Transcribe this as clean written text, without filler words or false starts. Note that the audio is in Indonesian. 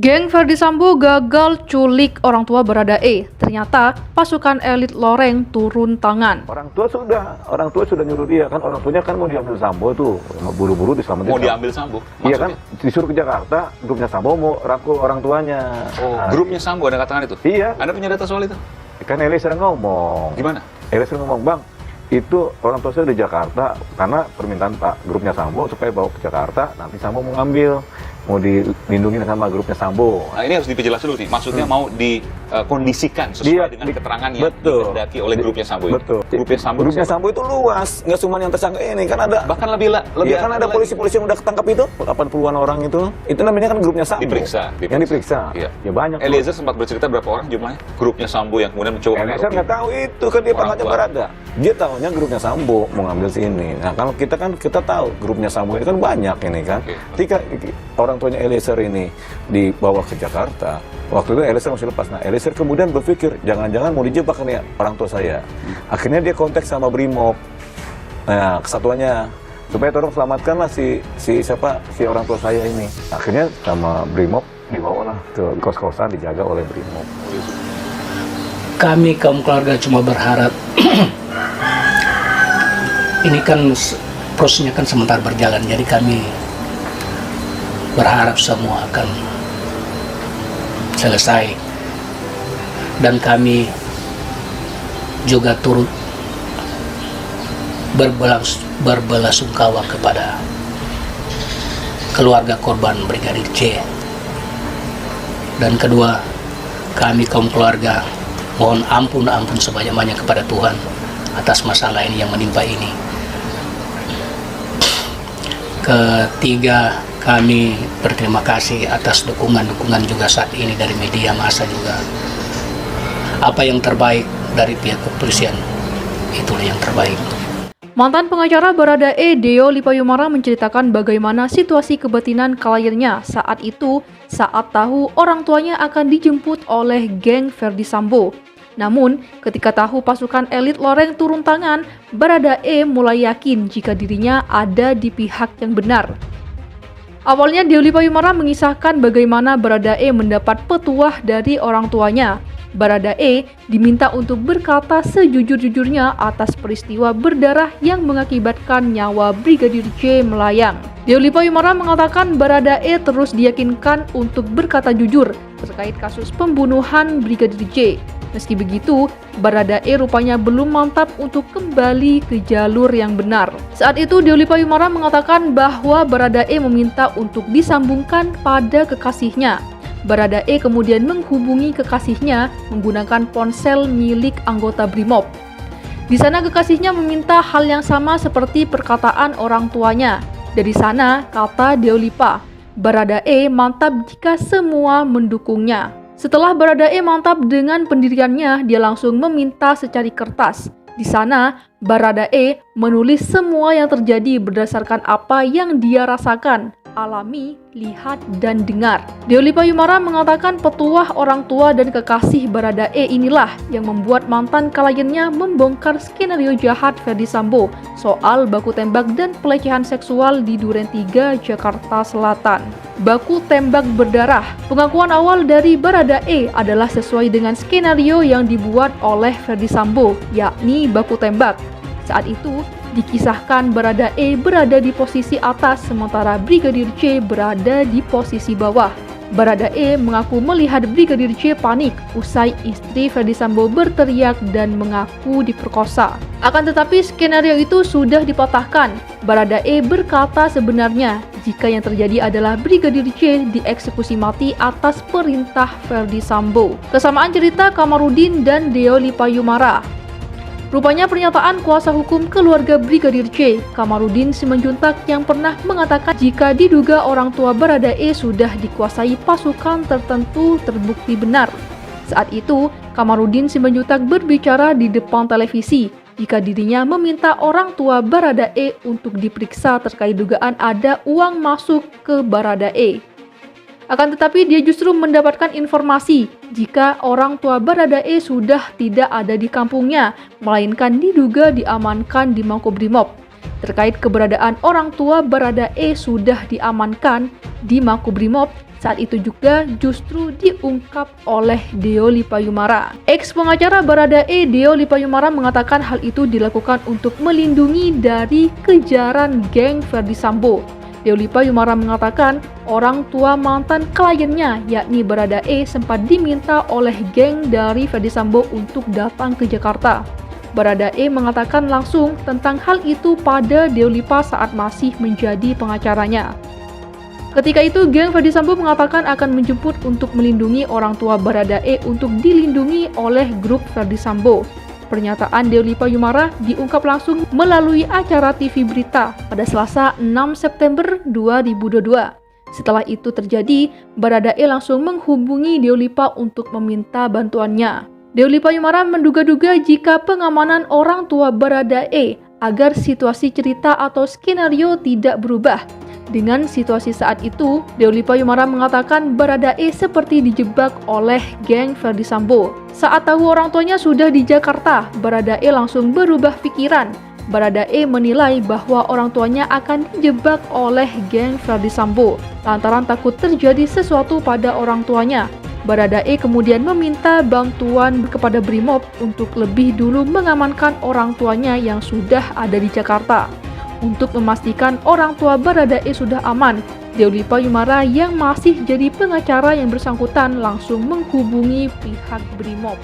Geng Ferdi Sambo gagal culik orang tua Baradae. Ternyata pasukan elit Loreng turun tangan. Orang tua sudah nyuruh dia kan, orang tuanya kan mau diambil Sambo tuh, buru-buru diselamatin. Mau diambil Sambo? Iya kan, disuruh ke Jakarta, grupnya Sambo mau rangkul orang tuanya. Oh, grupnya Sambo ada katakan itu? Iya. Anda punya data soal itu? Kan Eliezer ngomong. Gimana? Eliezer ngomong, Bang, itu orang tua saya di Jakarta karena permintaan Pak grupnya Sambo supaya bawa ke Jakarta, nanti Sambo mau ngambil, mau dilindungi sama grupnya Sambo. Nah, ini harus diperjelas dulu nih. Maksudnya mau dikondisikan sesuai dengan keterangan yang dikehendaki oleh grupnya Sambo itu. Betul. Grupnya Sambo itu luas, nggak cuma yang tersangka ini, kan ada bahkan lebih kan ada polisi-polisi yang udah ketangkap itu, 80-an orang itu namanya kan grupnya Sambo. Diperiksa. Yang diperiksa. Iya. Ya banyak. Eliezer sempat bercerita berapa orang jumlahnya grupnya Sambo yang kemudian mencoba. Eliezer nggak tahu itu, kan dia pangkatnya Barada. Dia tahunya grupnya Sambo mau ngambil sini. Nah, kalau kita tahu grupnya Sambo ini kan banyak ini kan. Ketika orang tuanya Eliezer ini dibawa ke Jakarta, waktu itu Eliezer masih lepas. Nah, Eliezer kemudian berpikir, jangan-jangan mau dijebak nih orang tua saya. Akhirnya dia kontak sama Brimob. Nah, kesatuannya supaya tolong selamatkanlah si orang tua saya ini. Akhirnya sama Brimob dibawalah ke kos-kosan dijaga oleh Brimob. Kami kaum keluarga cuma berharap ini kan prosesnya kan sebentar berjalan, jadi kami berharap semua akan selesai dan kami juga turut berbelasungkawa kepada keluarga korban Brigadir C. Dan kedua, kami kaum keluarga mohon ampun sebanyak-banyak kepada Tuhan atas masalah ini yang menimpa ini. Ketiga, kami berterima kasih atas dukungan juga saat ini dari media massa juga. Apa yang terbaik dari pihak kepolisian, itulah yang terbaik. Mantan pengacara Baradae Deo Lipayumara menceritakan bagaimana situasi kebatinan kliennya saat tahu orang tuanya akan dijemput oleh geng Ferdi Sambo. Namun, ketika tahu pasukan elit Loreng turun tangan, Baradae mulai yakin jika dirinya ada di pihak yang benar. Awalnya Deo Lipayumara mengisahkan bagaimana Baradae mendapat petuah dari orang tuanya. Baradae diminta untuk berkata sejujur-jujurnya atas peristiwa berdarah yang mengakibatkan nyawa Brigadir C melayang. Deo Lipayumara mengatakan Baradae terus diyakinkan untuk berkata jujur terkait kasus pembunuhan Brigadir C. Meski begitu, Baradae rupanya belum mantap untuk kembali ke jalur yang benar. Saat itu, Deo Lipayumara mengatakan bahwa Baradae meminta untuk disambungkan pada kekasihnya. Baradae kemudian menghubungi kekasihnya menggunakan ponsel milik anggota Brimob. Di sana kekasihnya meminta hal yang sama seperti perkataan orang tuanya. Dari sana, kata Deo Lipa, Baradae mantap jika semua mendukungnya. Setelah Baradae mantap dengan pendiriannya, dia langsung meminta secari kertas. Di sana, Baradae menulis semua yang terjadi berdasarkan apa yang dia rasakan, alami, lihat, dan dengar. Deo Lipayumara mengatakan petuah orang tua dan kekasih Baradae inilah yang membuat mantan kliennya membongkar skenario jahat Ferdi Sambo soal baku tembak dan pelecehan seksual di Duren 3, Jakarta Selatan. Baku tembak berdarah. Pengakuan awal dari Baradae adalah sesuai dengan skenario yang dibuat oleh Ferdi Sambo, yakni baku tembak. Saat itu, dikisahkan Baradae berada di posisi atas sementara Brigadir C berada di posisi bawah. Baradae mengaku melihat Brigadir C panik usai istri Ferdi Sambo berteriak dan mengaku diperkosa. Akan tetapi skenario itu sudah dipatahkan. Baradae berkata sebenarnya jika yang terjadi adalah Brigadir C dieksekusi mati atas perintah Ferdi Sambo. Kesamaan cerita Kamarudin dan Deo Lipayumara. Rupanya pernyataan kuasa hukum keluarga Brigadir C, Kamarudin Simanjuntak, yang pernah mengatakan jika diduga orang tua Baradae sudah dikuasai pasukan tertentu terbukti benar. Saat itu, Kamarudin Simanjuntak berbicara di depan televisi jika dirinya meminta orang tua Baradae untuk diperiksa terkait dugaan ada uang masuk ke Baradae. Akan tetapi dia justru mendapatkan informasi jika orang tua Baradae sudah tidak ada di kampungnya, melainkan diduga diamankan di Makobrimob. Terkait keberadaan orang tua Baradae sudah diamankan di Makobrimob, Saat itu juga justru diungkap oleh Deo Lipayumara. Ex-pengacara Baradae Deo Lipayumara mengatakan hal itu dilakukan untuk melindungi dari kejaran geng Ferdi Sambo. Deo Lipayumara mengatakan orang tua mantan kliennya yakni Baradae sempat diminta oleh geng dari Ferdi Sambo untuk datang ke Jakarta. Baradae mengatakan langsung tentang hal itu pada Deo Lipa saat masih menjadi pengacaranya. Ketika itu, geng Ferdi Sambo mengatakan akan menjemput untuk melindungi orang tua Baradae untuk dilindungi oleh grup Ferdi Sambo. Pernyataan Deo Lipayumara diungkap langsung melalui acara TV Berita pada Selasa 6 September 2022. Setelah itu terjadi, Baradae langsung menghubungi Deo Lipa untuk meminta bantuannya. Deo Lipayumara menduga-duga jika pengamanan orang tua Baradae agar situasi cerita atau skenario tidak berubah. Dengan situasi saat itu, Deo Lipayumara mengatakan Baradae seperti dijebak oleh geng Ferdi Sambo. Saat tahu orang tuanya sudah di Jakarta, Baradae langsung berubah pikiran. Baradae menilai bahwa orang tuanya akan dijebak oleh geng Ferdi Sambo lantaran takut terjadi sesuatu pada orang tuanya. Baradae kemudian meminta bantuan kepada Brimob untuk lebih dulu mengamankan orang tuanya yang sudah ada di Jakarta. Untuk memastikan orang tua Baradae sudah aman, Deo Lipayumara yang masih jadi pengacara yang bersangkutan langsung menghubungi pihak Brimob.